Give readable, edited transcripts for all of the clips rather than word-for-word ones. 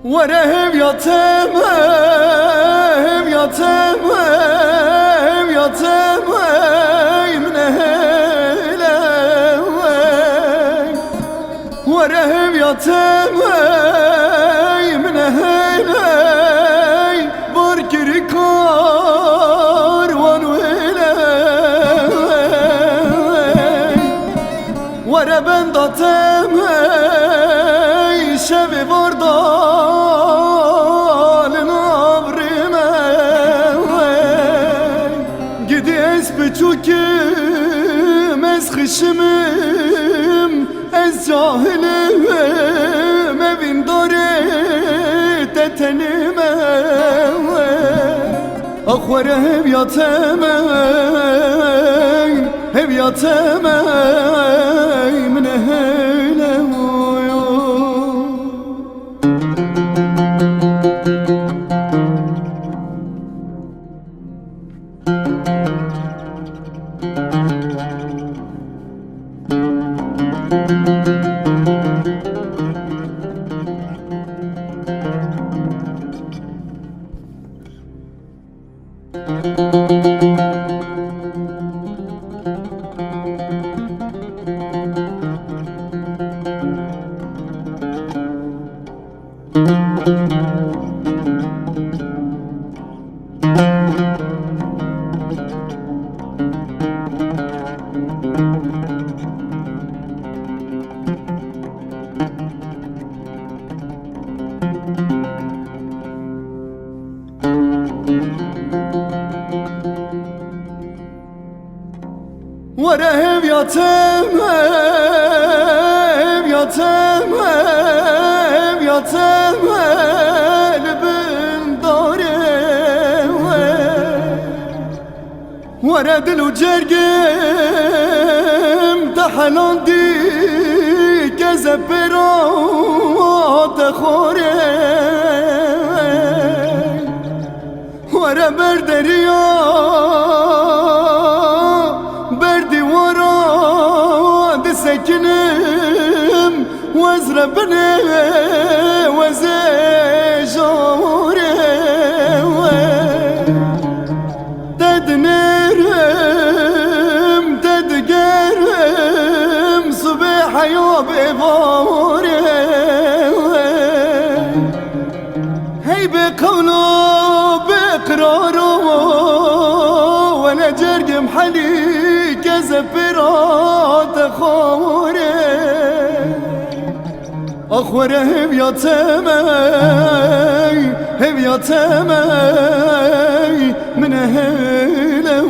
ورهم يتم يتم يتم من هلا ورهم يتم من هلا بركر كاروان ولا وربن داتم شب بردال نابرمه گدی از بچوکم از خشمم از جاهلم evin dاره تتنمه اخوره هب یاتمه من هله ورهم يتم يتم لبن داره ورا دلو جرقم تحلان دي كذا برات خوره ورا بردريا سكنم وازربني وزجوري تدنرم تدقرم صبح يوم بوري هي بقولو بقرارو ولا جرقم حلي كزفرات خوري أخوره هب يتمي من هلا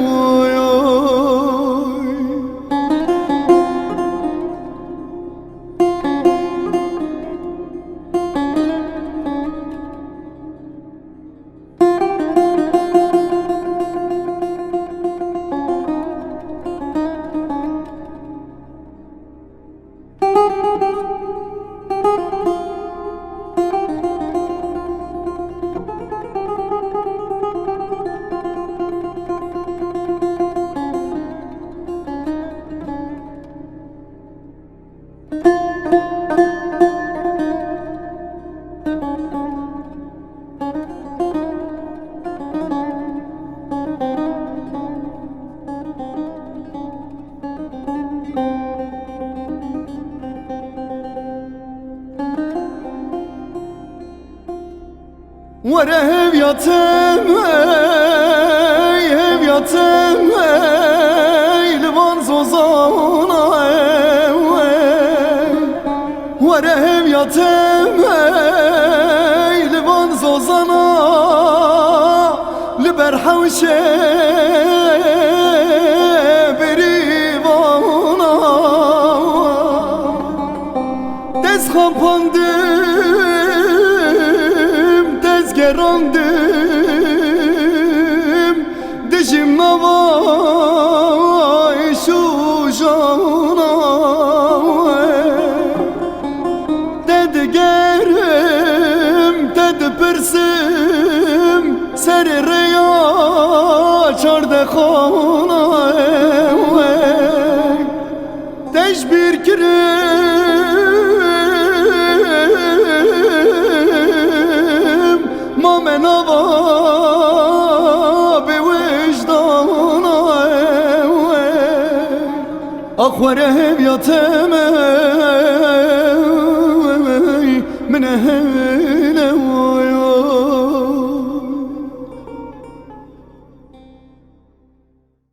ورهم يتم لبان زوزانا ورهم يتم لبان زوزانا لبرحوشه بريوانا دزخم gerandım dişim navay şu jana dedi gerim dedi persim seri reya çarde khana teşbir kirim أخوره بيتمي من